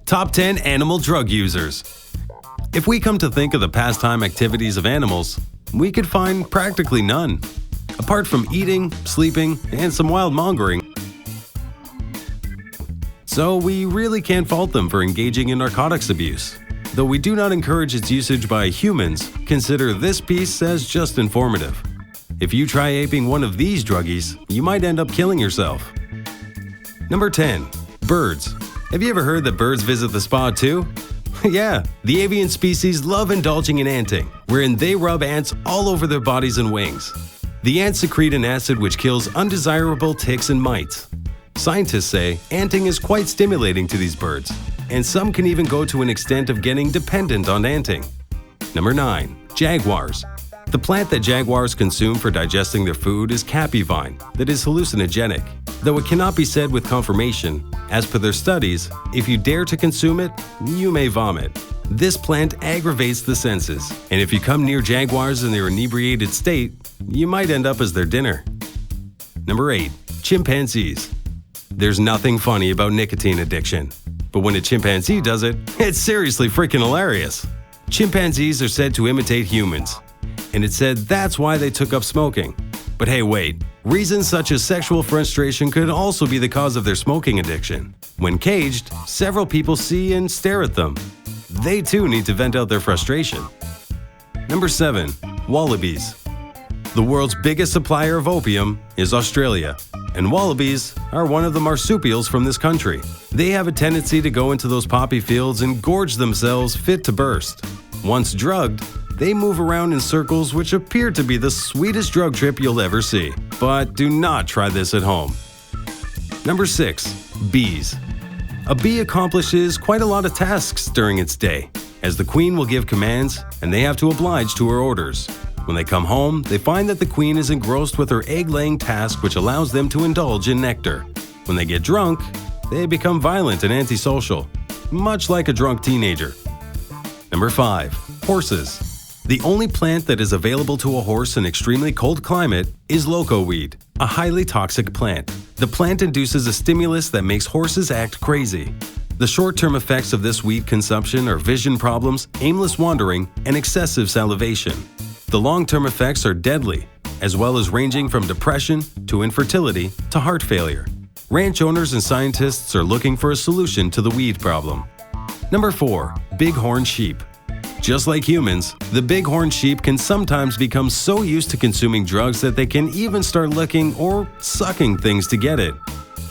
Top 10 Animal Drug Users. If we come to think of the pastime activities of animals, we could find practically none. Apart from eating, sleeping, and some wild-mongering. So we really can't fault them for engaging in narcotics abuse. Though we do not encourage its usage by humans, consider this piece as just informative. If you try aping one of these druggies, you might end up killing yourself. Number 10. Birds. Have you ever heard that birds visit the spa too? Yeah, the avian species love indulging in anting, wherein they rub ants all over their bodies and wings. The ants secrete an acid which kills undesirable ticks and mites. Scientists say anting is quite stimulating to these birds, and some can even go to an extent of getting dependent on anting. Number 9. Jaguars. The plant that jaguars consume for digesting their food is Capuchin, that is hallucinogenic. Though it cannot be said with confirmation, as per their studies, if you dare to consume it, you may vomit. This plant aggravates the senses, and if you come near jaguars in their inebriated state, you might end up as their dinner. Number 8. Chimpanzees. There's nothing funny about nicotine addiction, but when a chimpanzee does it, it's seriously freaking hilarious. Chimpanzees are said to imitate humans, and it's said that's why they took up smoking. But hey, wait, reasons such as sexual frustration could also be the cause of their smoking addiction. When caged, several people see and stare at them. They too need to vent out their frustration. Number 7. Wallabies. The world's biggest supplier of opium is Australia, and wallabies are one of the marsupials from this country. They have a tendency to go into those poppy fields and gorge themselves fit to burst. Once drugged, they move around in circles which appear to be the sweetest drug trip you'll ever see. But do not try this at home. Number 6. Bees. A bee accomplishes quite a lot of tasks during its day, as the queen will give commands and they have to oblige to her orders. When they come home, they find that the queen is engrossed with her egg-laying task, which allows them to indulge in nectar. When they get drunk, they become violent and antisocial, much like a drunk teenager. Number 5. Horses. The only plant that is available to a horse in extremely cold climate is loco weed, a highly toxic plant. The plant induces a stimulus that makes horses act crazy. The short-term effects of this weed consumption are vision problems, aimless wandering, and excessive salivation. The long-term effects are deadly, as well as ranging from depression to infertility to heart failure. Ranch owners and scientists are looking for a solution to the weed problem. Number 4. Bighorn Sheep. Just like humans, the bighorn sheep can sometimes become so used to consuming drugs that they can even start licking or sucking things to get it.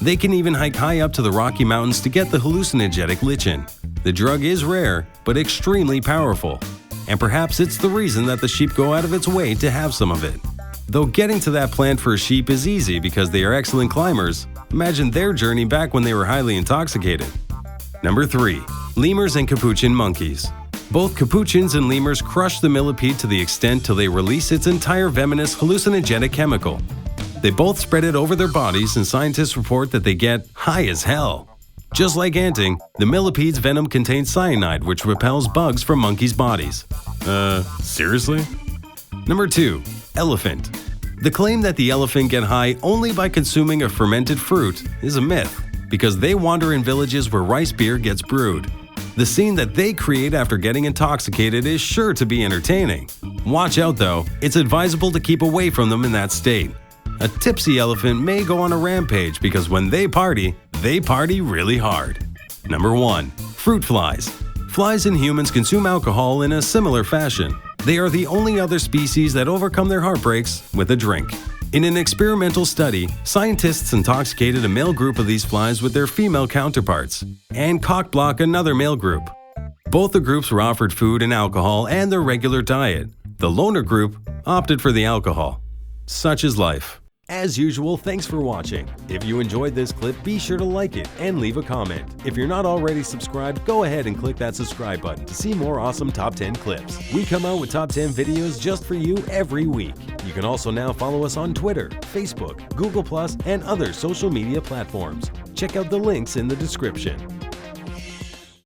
They can even hike high up to the Rocky Mountains to get the hallucinogenic lichen. The drug is rare, but extremely powerful. And perhaps it's the reason that the sheep go out of its way to have some of it. Though getting to that plant for a sheep is easy because they are excellent climbers, imagine their journey back when they were highly intoxicated. Number 3. Lemurs and Capuchin monkeys. Both capuchins and lemurs crush the millipede to the extent till they release its entire venomous hallucinogenic chemical. They both spread it over their bodies, and scientists report that they get high as hell. Just like anting, the millipede's venom contains cyanide, which repels bugs from monkeys' bodies. Seriously? Number 2. Elephant. The claim that the elephant get high only by consuming a fermented fruit is a myth, because they wander in villages where rice beer gets brewed. The scene that they create after getting intoxicated is sure to be entertaining. Watch out though, it's advisable to keep away from them in that state. A tipsy elephant may go on a rampage because when they party really hard. Number 1. Fruit flies. Flies and humans consume alcohol in a similar fashion. They are the only other species that overcome their heartbreaks with a drink. In an experimental study, scientists intoxicated a male group of these flies with their female counterparts and cock-blocked another male group. Both the groups were offered food and alcohol and their regular diet. The loner group opted for the alcohol. Such is life. As usual, thanks for watching. If you enjoyed this clip, be sure to like it and leave a comment. If you're not already subscribed, go ahead and click that subscribe button to see more awesome Top 10 clips. We come out with Top 10 videos just for you every week. You can also now follow us on Twitter, Facebook, Google+, and other social media platforms. Check out the links in the description.